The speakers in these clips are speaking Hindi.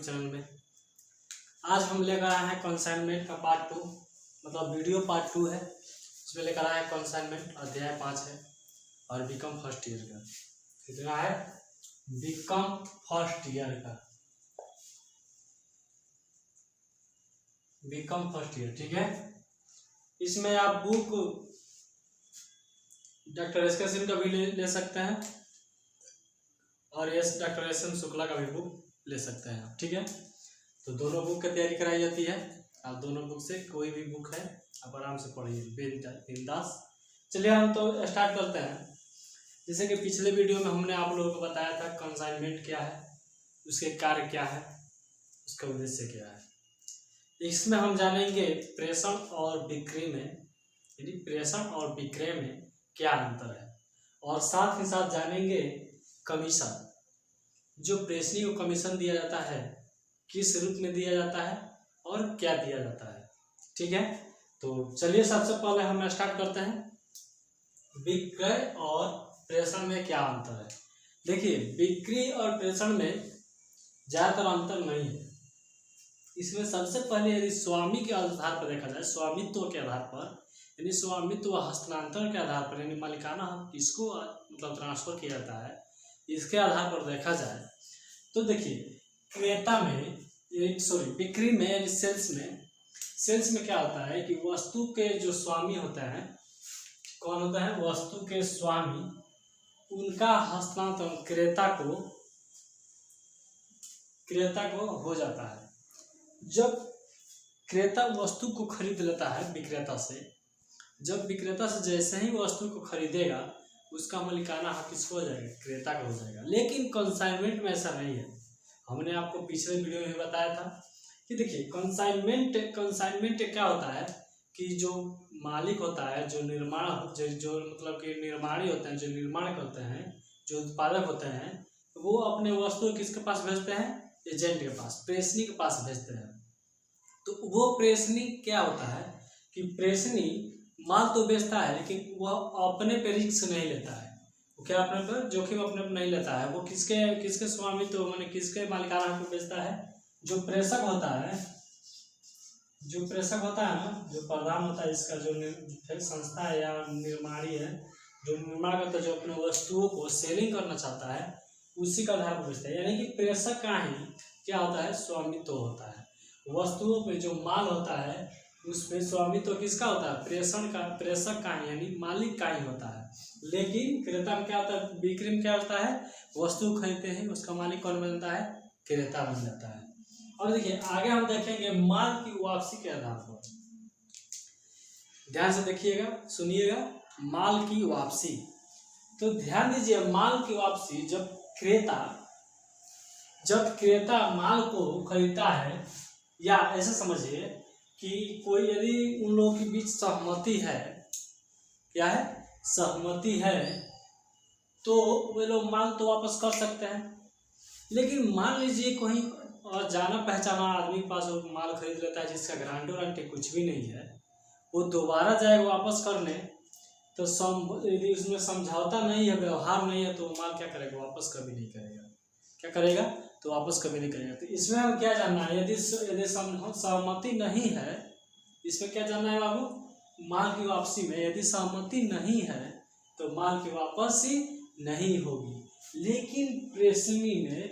चैनल में। आज हम लेकर आए हैं कंसाइनमेंट का पार्ट 2, मतलब वीडियो पार्ट 2 है। इसमें लेकर आए हैं कंसाइनमेंट अध्याय 5 है और बीकॉम फर्स्ट ईयर का। कितना है? बीकॉम फर्स्ट ईयर का, बीकॉम फर्स्ट ईयर, ठीक है। इसमें आप बुक डॉक्टर एस के सिंह का भी ले सकते हैं और डॉक्टर एस एम शुक्ला का भी बुक ले सकते हैं, ठीक है। तो दोनों बुक की तैयारी कराई जाती है। आप दोनों बुक से कोई भी बुक है आप आराम से पढ़िए बिंदास। चलिए हम तो स्टार्ट करते हैं। जैसे कि पिछले वीडियो में हमने आप लोगों को बताया था कंसाइनमेंट क्या है, उसके कार्य क्या है, उसका उद्देश्य क्या है। इसमें हम जानेंगे प्रेषण और बिक्री में, यानी प्रेषण और विक्रय में क्या अंतर है, और साथ ही साथ जानेंगे कमीशन, जो प्रेषणी को कमीशन दिया जाता है किस रूप में दिया जाता है और क्या दिया जाता है, ठीक है। तो चलिए सबसे पहले हम स्टार्ट करते हैं विक्रय और प्रेषण में क्या अंतर है। देखिए, बिक्री और प्रेषण में ज़्यादातर अंतर नहीं है। इसमें सबसे पहले यदि स्वामी के आधार पर देखा जाए, स्वामित्व के आधार पर, यानी स्वामित्व हस्तांतरण के आधार पर, यानी मालिकाना हक किसको मतलब ट्रांसफर किया जाता है, इसके आधार पर देखा जाए तो देखिए क्रेता में बिक्री में यानी सेल्स में क्या होता है कि वस्तु के जो स्वामी होते हैं, कौन होता है? वस्तु के स्वामी, उनका हस्तांतरण क्रेता को हो जाता है। जब क्रेता वस्तु को खरीद लेता है विक्रेता से, जब विक्रेता से जैसे ही वस्तु को खरीदेगा उसका मालिकाना हक किसको हो जाएगा? क्रेता का हो जाएगा। लेकिन कंसाइनमेंट में ऐसा नहीं है। हमने आपको पिछले वीडियो में बताया था कि देखिए कंसाइनमेंट क्या होता है कि जो मालिक होता है, जो मतलब कि निर्माणी होते हैं, जो निर्माण करते हैं, जो उत्पादक होते हैं, वो अपने वस्तु किसके पास भेजते हैं? एजेंट के पास, प्रेषणी के पास भेजते हैं। तो वो प्रेषणी क्या होता है कि प्रेषणी माल तो बेचता है लेकिन वह अपने पे रिस्क नहीं लेता है। वो क्या अपने पर जोखिम अपने पर नहीं लेता है। वो किसके स्वामित्व माने किसके मालिकाना हक पे बेचता है? जो प्रेषक होता है ना, जो प्रधान होता है, इसका जो संस्था है या निर्माणी है, जो निर्माण करता है, जो अपने वस्तुओं को सेलिंग करना चाहता है, उसी का आधार पर बेचता है। यानी कि प्रेषक का ही क्या होता है? स्वामित्व होता है। वस्तुओं पे जो माल होता है उसमें स्वामित्व किसका होता है? प्रेषक का ही, यानी मालिक का ही होता है। लेकिन क्रेता में क्या होता है? बिक्री में क्या होता है? वस्तु खरीदते हैं, उसका मालिक कौन बन जाता है? क्रेता बन जाता है। और देखिए आगे हम देखेंगे माल की वापसी के आधार पर। ध्यान से देखिएगा, सुनिएगा, माल की वापसी। तो ध्यान दीजिए, माल की वापसी जब क्रेता माल को खरीदता है, या ऐसे समझिए कि कोई यदि उन लोगों के बीच सहमति है, क्या है? सहमति है, तो वे लोग माल तो वापस कर सकते हैं। लेकिन मान लीजिए कोई और जाना पहचाना आदमी के पास वो माल खरीद लेता है जिसका गारंटी कुछ भी नहीं है, वो दोबारा जाएगा वापस करने, तो यदि उसमें समझौता नहीं है, व्यवहार नहीं है, तो वो माल क्या करेगा? वापस कभी नहीं करेगा। क्या करेगा? तो वापस कभी नहीं करेगा। तो इसमें हम क्या जानना है? यदि सहमति नहीं है, इसमें क्या जानना है बाबू? माल की वापसी में यदि सहमति नहीं है तो माल की वापसी नहीं होगी। लेकिन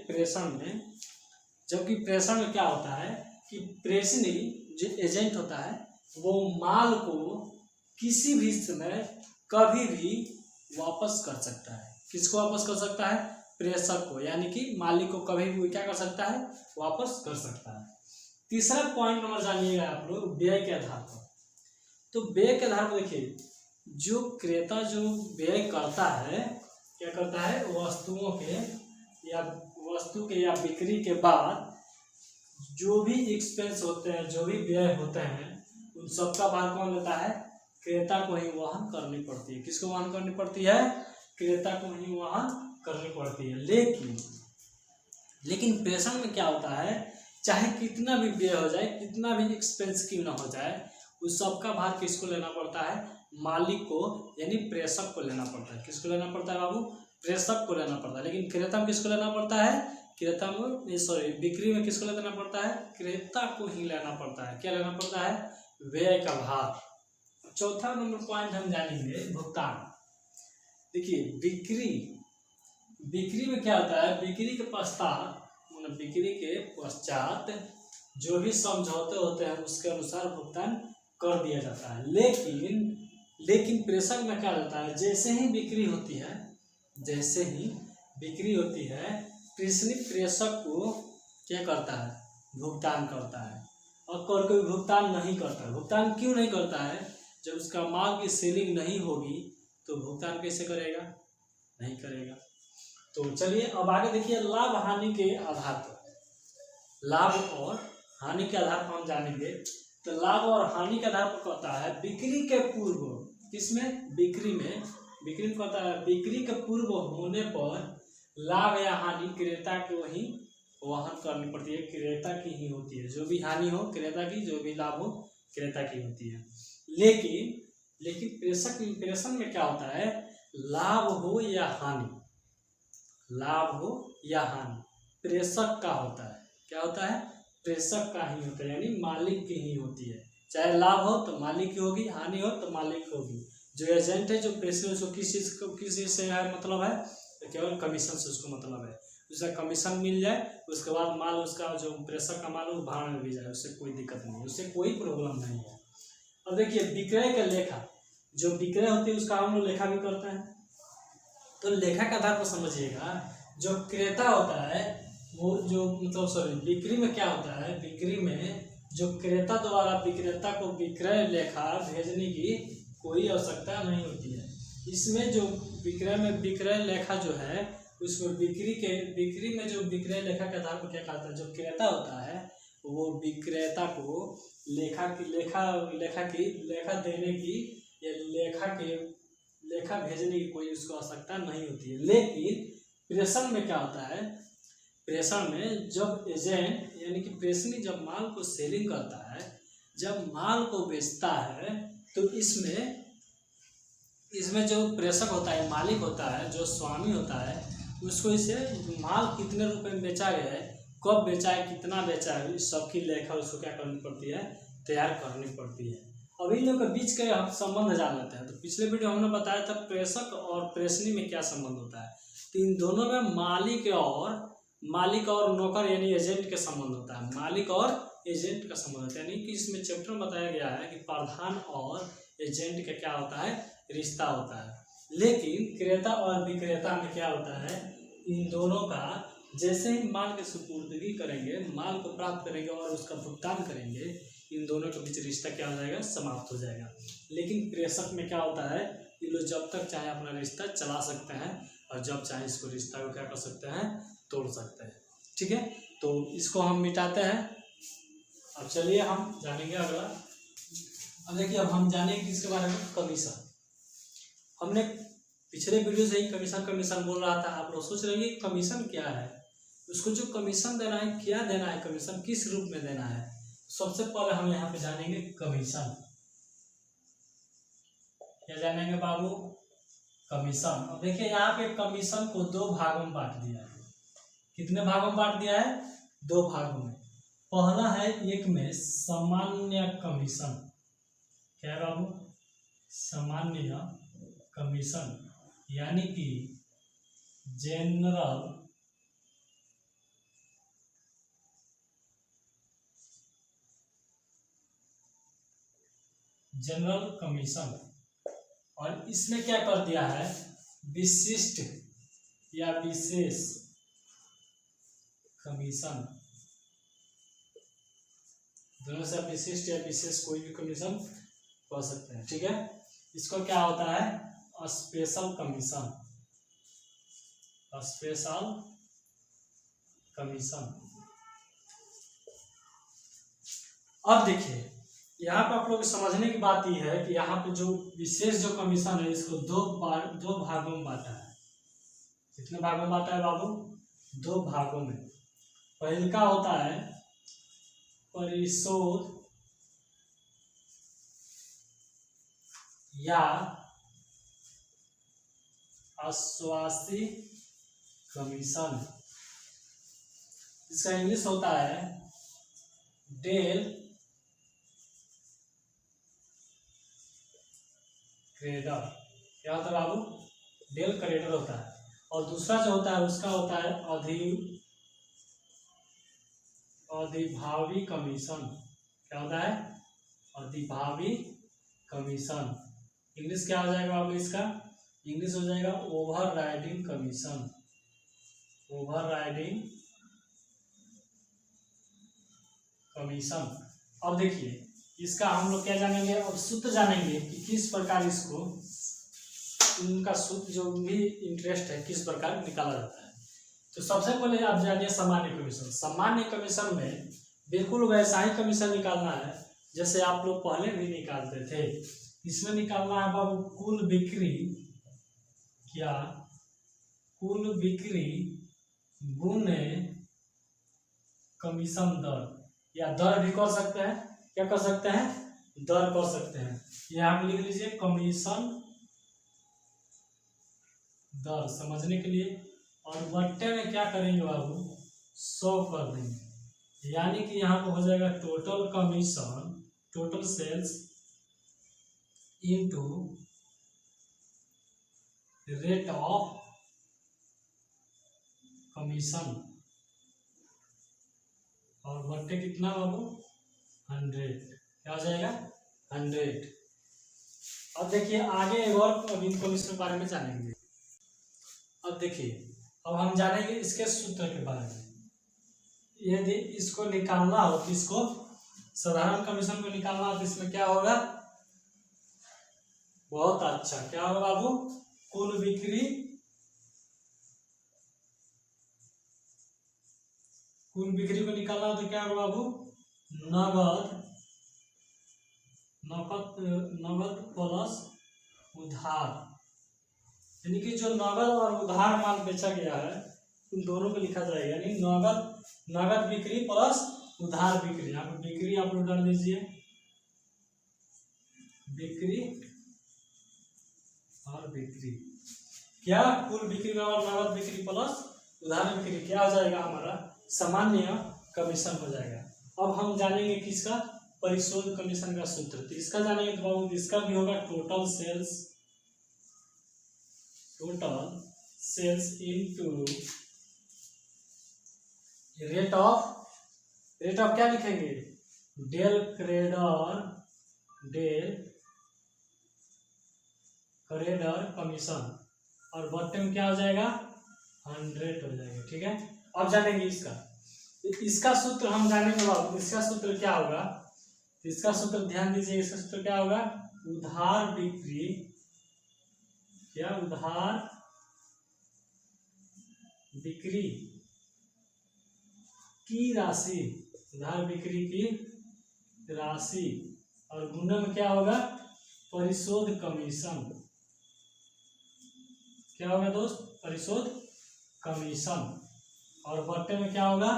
प्रेषण में जबकि प्रेषण में क्या होता है कि प्रेषणी जो एजेंट होता है वो माल को किसी भी समय कभी भी वापस कर सकता है। किसको वापस कर सकता है? प्रेषक को, यानी कि मालिक को कभी भी क्या कर सकता है? वापस कर सकता है। तीसरा पॉइंट नंबर जानिएगा आप लोग, व्यय के आधार पर। तो व्यय के आधार पर देखिए, जो क्रेता जो व्यय करता है, क्या करता है? वस्तु के या बिक्री के बाद जो भी एक्सपेंस होते हैं, जो भी व्यय होते हैं, उन सबका भार कौन लेता है? क्रेता को ही वहन करनी पड़ती है। किसको वहन करनी पड़ती है? क्रेता को ही वहन करनी पड़ती है। लेकिन प्रेषण में क्या होता है? चाहे कितना भी व्यय हो जाए, कितना भी एक्सपेंस क्यों ना हो जाए, उस सबका भार किसको लेना पड़ता है? मालिक को, यानी प्रेषक को लेना पड़ता है। किसको लेना पड़ता है बाबू? प्रेषक को लेना पड़ता है। लेकिन क्रेता में किसको लेना पड़ता है? क्रेता में सॉरी बिक्री में किसको लेना पड़ता है? क्रेता को ही लेना पड़ता है। क्या लेना पड़ता है? व्यय का भार। चौथा नंबर पॉइंट हम जानेंगे भुगतान। देखिए बिक्री में क्या होता है? बिक्री के पश्चात मतलब बिक्री के पश्चात जो भी समझौते होते हैं उसके अनुसार भुगतान कर दिया जाता है। लेकिन प्रेषक में क्या होता है? जैसे ही बिक्री होती है प्रेषक को क्या करता है? भुगतान करता है। और कोई भुगतान नहीं करता है। भुगतान क्यों नहीं करता है? जब उसका माल की सेलिंग नहीं होगी तो भुगतान कैसे करेगा? नहीं करेगा। तो चलिए अब आगे देखिए, लाभ हानि के आधार पर, लाभ और हानि के आधार पर हम जानेंगे। तो लाभ और हानि के आधार पर कहता है बिक्री के पूर्व, किसमें? बिक्री में कहता है बिक्री के पूर्व होने पर लाभ या हानि क्रेता को ही वहन करनी पड़ती है, क्रेता की ही होती है। जो भी हानि हो क्रेता की, जो भी लाभ हो क्रेता की होती है। लेकिन प्रेषण में क्या होता है? लाभ हो या हानि प्रेषक का होता है। क्या होता है? प्रेषक का ही होता है, यानी मालिक की ही होती है। चाहे लाभ हो तो मालिक की होगी, हानि हो तो मालिक की होगी। जो एजेंट है, जो प्रेषण, उसको किस चीज से है मतलब है? तो केवल कमीशन से उसको मतलब है। उसका कमीशन मिल जाए उसके बाद माल, उसका जो प्रेषक का माल वो भाड़ में भी जाए, उससे कोई दिक्कत नहीं है, उससे कोई प्रॉब्लम नहीं है। अब देखिए विक्रय का लेखा, जो विक्रय होती है उसका हम लोग लेखा भी करते हैं। तो लेखा के आधार पर समझिएगा, जो क्रेता होता है वो जो मतलब सॉरी बिक्री में क्या होता है? बिक्री में जो क्रेता द्वारा विक्रेता को विक्रय लेखा भेजने की कोई आवश्यकता नहीं होती है। इसमें जो विक्रय लेखा जो है उसमें बिक्री में जो विक्रय लेखा के आधार पर क्या कहता है? जो क्रेता होता है वो विक्रेता को लेखा देने की या लेखा भेजने की कोई उसको आवश्यकता नहीं होती है। लेकिन प्रेषण में क्या होता है? प्रेषण में जब एजेंट यानी कि प्रेषणी जब माल को सेलिंग करता है, जब माल को बेचता है, तो इसमें जो प्रेषक होता है, मालिक होता है, जो स्वामी होता है, उसको इसे माल कितने रुपए में बेचा गया है, कब बेचा है, कितना बेचा है, इस सबकी लेखा उसको क्या करनी पड़ती है? तैयार करनी पड़ती है। अब इन लोगों के बीच के हम संबंध जान लेते हैं। तो पिछले वीडियो हमने बताया था प्रेषक और प्रेषणी में क्या संबंध होता है। तो इन दोनों में मालिक और नौकर यानी एजेंट के संबंध होता है। मालिक और एजेंट का संबंध होता है, यानी कि इसमें चैप्टर में बताया गया है कि प्रधान और एजेंट का क्या होता है? रिश्ता होता है। लेकिन क्रेता और विक्रेता में क्या होता है? इन दोनों का जैसे ही माल की सुपुर्दगी करेंगे, माल को प्राप्त करेंगे और उसका भुगतान करेंगे, इन दोनों के बीच रिश्ता क्या हो जाएगा? समाप्त हो जाएगा। लेकिन प्रेषक में क्या होता है? ये लोग जब तक चाहे अपना रिश्ता चला सकते हैं और जब चाहे इसको रिश्ता को क्या कर सकते हैं? तोड़ सकते हैं। ठीक है, तो इसको हम मिटाते हैं। अब चलिए हम जानेंगे अगला। अब देखिए अब हम जानेंगे किसके बारे में? कमीशन। हमने पिछले वीडियो से ही कमीशन बोल रहा था। आप लोग सोच रहे हैं कमीशन क्या है, उसको जो कमीशन देना है, क्या देना है, कमीशन किस रूप में देना है। सबसे पहले हम यहाँ पे जानेंगे कमीशन। क्या जानेंगे बाबू? कमीशन। अब देखिए यहाँ पे कमीशन को 2 भागों में बांट दिया है। कितने भागों में बांट दिया है? 2 भागों में। पहला है एक में सामान्य कमीशन। क्या है बाबू? सामान्य कमीशन, यानी कि जनरल कमीशन। और इसमें क्या कर दिया है? विशिष्ट या विशेष कमीशन। दोनों से विशिष्ट या विशेष कोई भी कमीशन कर सकते हैं। ठीक है, इसको क्या होता है? Special commission. Special commission. अब देखिए यहाँ पे आप लोग समझने की बात यह है कि यहाँ पे जो विशेष जो कमीशन है इसको 2 भागों में बांटा है। कितने भागों में बांटा है बाबू? 2 भागों में। पहला होता है परिशोध या आश्वासी कमीशन। इसका इंग्लिश होता है डेल क्रेडर। क्या होता है बाबू? डेल क्रेडर होता है। और दूसरा जो होता है उसका होता है अधिभावी कमीशन। क्या होता है? अधिभावी कमीशन। इंग्लिश क्या हो जाएगा बाबू इसका? इंग्लिश हो जाएगा over riding commission. Over riding commission. अब देखिए इसका हम लोग क्या जानेंगे, अब सूत्र जानेंगे कि किस प्रकार इसको, इनका सूत्र जो भी इंटरेस्ट है किस प्रकार निकाला जाता है। तो सबसे पहले आप जानिए सामान्य कमीशन। सामान्य कमीशन में बिल्कुल वैसा ही कमीशन निकालना है जैसे आप लोग पहले भी निकालते थे। इसमें निकालना है बाबू कुल बिक्री, क्या कुल बिक्री गुने कमीशन दर, या दर भी कर सकते हैं। क्या कर सकते हैं? दर कर सकते हैं। यह आप लिख लीजिए कमीशन दर समझने के लिए। और बट्टे में क्या करेंगे बाबू? 100 कर देंगे, यानी कि यहाँ पर हो जाएगा total commission, total sales into rate of commission. और बट्टे कितना बाबू? 100। क्या हो जाएगा? 100। अब देखिए आगे एक और अब कमीशन के बारे में जानेंगे। अब देखिए अब हम जानेंगे इसके सूत्र के बारे में। यदि इसको निकालना हो तो इसको साधारण कमीशन को निकालना हो तो इसमें क्या होगा? बहुत अच्छा। क्या होगा बाबू? कुल बिक्री, कुल बिक्री को निकालना हो तो क्या होगा बाबू? नगद प्लस उधार, यानी कि जो नगद और उधार माल बेचा गया है उन दोनों को लिखा जाएगा, यानी नगद बिक्री प्लस उधार बिक्री। यहाँ पर बिक्री आप लोग डाल दीजिए, बिक्री और बिक्री। क्या कुल बिक्री और नगद बिक्री प्लस उधार बिक्री क्या हो जाएगा? हमारा सामान्य कमीशन हो जाएगा। अब हम जानेंगे किसका? परिशोध कमीशन का सूत्र। तो इसका जानेंगे तो बाबू इसका भी होगा total sales into rate of क्या लिखेंगे? Del credere commission. और बट्टे में क्या हो जाएगा? 100 हो जाएगा। ठीक है, अब जानेंगे इसका सूत्र हम जानेंगे बाबू। इसका सूत्र क्या होगा? इसका सूत्र ध्यान दीजिए, इसका सूत्र क्या होगा? उधार बिक्री, क्या उधार बिक्री की राशि, उधार बिक्री की राशि, और गुणे में क्या होगा? परिशोध कमीशन। क्या होगा दोस्त? परिशोध कमीशन। और बट्टे में क्या होगा?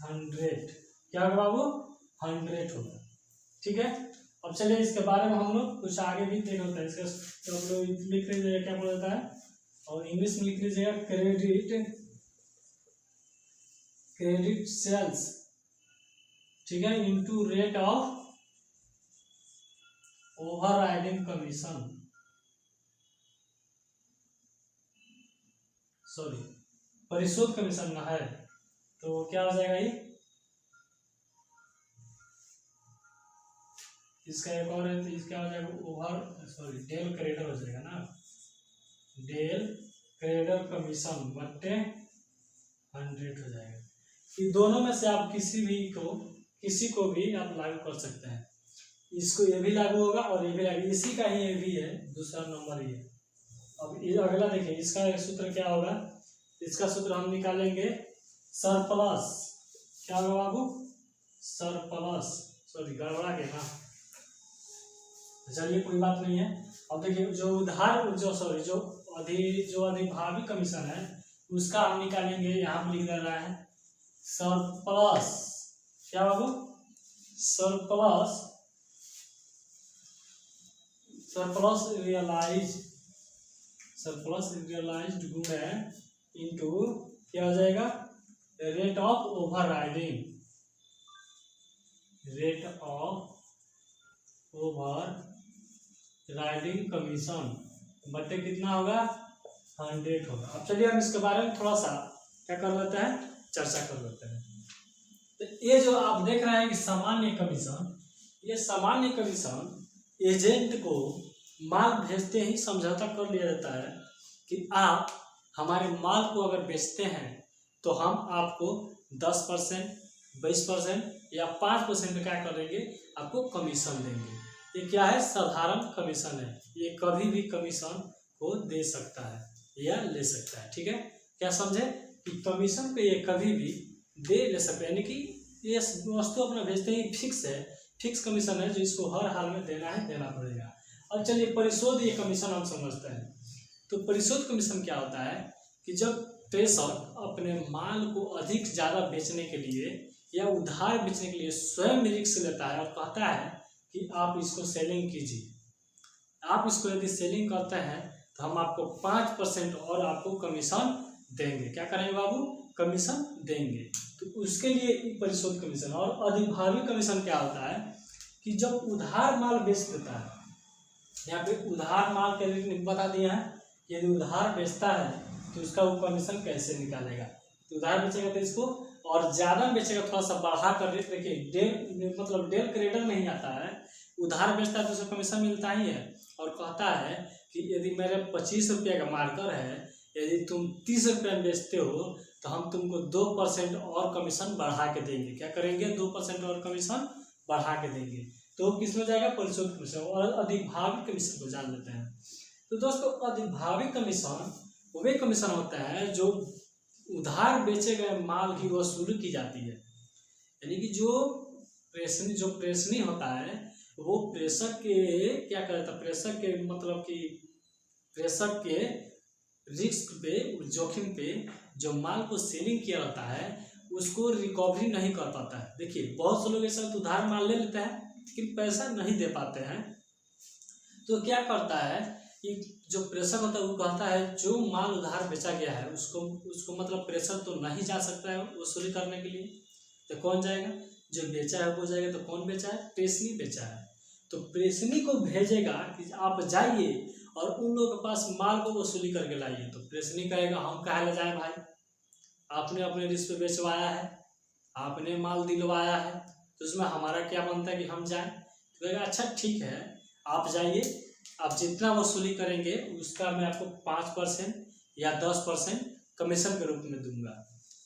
100। क्या होगा बाबू? 100 होगा। ठीक है, अब चलिए इसके बारे में हम लोग कुछ आगे भी देख होता है। इसका तो हम लोग लिख लीजिएगा क्या बोला जाता है, और इंग्लिश में लिख लीजिएगा क्रेडिट सेल्स, ठीक है, into rate of overriding commission, sorry परिशोध कमीशन ना है तो क्या हो जाएगा? ये इसका एक और है तो इसका हो जाएगा डेल क्रेडर हो जाएगा ना, डेल क्रेडर कमीशन बट्टे 100 हो जाएगा। ये दोनों में से आप किसी को भी आप लागू कर सकते हैं। इसको ये भी लागू होगा और ये भी लागू, इसी का ही ये भी है, दूसरा नंबर ये। अब ये अगला देखिए, इसका एक सूत्र क्या होगा? इसका सूत्र हम निकालेंगे सरप्लस। क्या होगा बाबू? सरप्लस, सॉरी गड़बड़ा गया ना, चलिए कोई बात नहीं है। अब देखिए जो अधिभावी कमीशन है उसका हम निकालेंगे। यहाँ पर लिख दे रहा है सरप्लस, क्या बाबू? सरप्लस रियलाइज्ड गुणे इनटू क्या हो जाएगा? Rate of overriding, rate of overriding commission बटे कितना होगा 100 होगा। अब चलिए हम इसके बारे में थोड़ा सा क्या कर लेते हैं, चर्चा कर लेते हैं। तो ये जो आप देख रहे हैं कि सामान्य कमीशन, ये सामान्य कमीशन एजेंट को माल भेजते ही समझौता कर लिया जाता है कि आप हमारे माल को अगर बेचते हैं तो हम आपको 10%, 20% या 5% क्या करेंगे, आपको कमीशन देंगे। ये क्या है, साधारण कमीशन है। ये कभी भी कमीशन को दे सकता है या ले सकता है। ठीक है, क्या समझे कि कमीशन पे ये कभी भी दे ले सकते हैं, यानी कि ये वस्तु अपना भेजते ही फिक्स है, फिक्स कमीशन है जो इसको हर हाल में देना है, देना पड़ेगा। अब चलिए परिशोध ये कमीशन हम समझते हैं। तो परिशोध कमीशन क्या होता है कि जब प्रेषक अपने माल को अधिक ज़्यादा बेचने के लिए या उधार बेचने के लिए स्वयं रिस्क लेता है और कहता है कि आप इसको सेलिंग कीजिए, आप इसको यदि सेलिंग करते हैं तो हम आपको 5% और आपको कमीशन देंगे। क्या करेंगे बाबू, कमीशन देंगे। तो उसके लिए परिशोध कमीशन। और अधिभावी कमीशन क्या होता है कि जब उधार माल बेच देता है, यहाँ पे उधार माल के रेट बता दिया है, यदि उधार बेचता है तो उसका वो कमीशन कैसे निकालेगा। तो उधार बेचेगा तो इसको और ज़्यादा बेचेगा, थोड़ा सा बढ़ा कर रेट। देखिए डेल क्रेडर नहीं आता है, उधार बेचता है तो उसको कमीशन मिलता ही है। और कहता है कि यदि मेरे 25 रुपये का मार्कर है, यदि तुम 30 रुपये में बेचते हो तो हम तुमको 2% और कमीशन बढ़ा के देंगे। क्या करेंगे, 2% और कमीशन बढ़ा के देंगे। तो किस में जाएगा, परिशोध कमीशन। और अधिभावी कमीशन को जान लेते हैं। तो दोस्तों अधिभावी कमीशन वे कमीशन होता है जो उधार बेचे गए माल की वसूली की जाती है, यानी कि जो प्रेषणी होता है वो प्रेषक के क्या करता है, प्रेषक के मतलब कि प्रेषक के रिस्क पे, जोखिम पे जो माल को सेलिंग किया रहता है उसको रिकवरी नहीं कर पाता है। देखिए बहुत से लोग ऐसा उधार माल ले लेते हैं लेकिन पैसा नहीं दे पाते हैं। तो क्या करता है कि जो प्रेषक होता है वो कहता है जो माल उधार बेचा गया है उसको मतलब प्रेषक तो नहीं जा सकता है वसूली करने के लिए, तो कौन जाएगा, जो बेचा है वो जाएगा। तो कौन बेचा है, प्रेषणी बेचा है। तो प्रेषणी को भेजेगा कि आप जाइए और उन लोगों के पास माल को वसूली करके लाइए। तो प्रेषणी कहेगा हम काहे ले जाए भाई, आपने अपने रिस्क पे बेचवाया है, आपने माल दिलवाया है, तो उसमें हमारा क्या बनता है कि हम जाएं। तो कहेगा अच्छा ठीक है आप जाइए, आप जितना वसूली करेंगे उसका मैं आपको 5% या 10% कमीशन के रूप में दूंगा।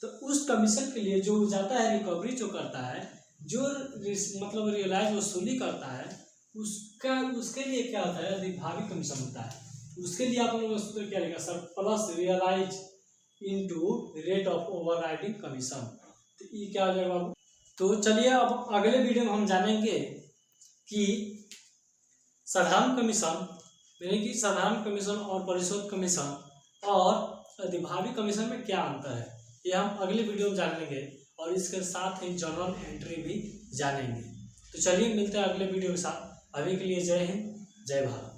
तो उस कमीशन के लिए जो जाता है, रिकवरी जो करता है, जो मतलब रियलाइज वसूली करता है, उसके लिए क्या होता है, अधिभावी कमीशन होता है। उसके लिए आप लोग सूत्र क्या लिखा sir, plus realize into rate of overriding commission. तो ये क्या हो जाएगा बाबू। तो चलिए अब अगले वीडियो में हम जानेंगे कि साधारण कमीशन यानी कि साधारण कमीशन और परिशोध कमीशन और अधिभावी कमीशन में क्या अंतर है, ये हम अगले वीडियो में जानेंगे। और इसके साथ ही जर्नल एंट्री भी जानेंगे। तो चलिए मिलते हैं अगले वीडियो के साथ। अभी के लिए जय हिंद, जय भारत।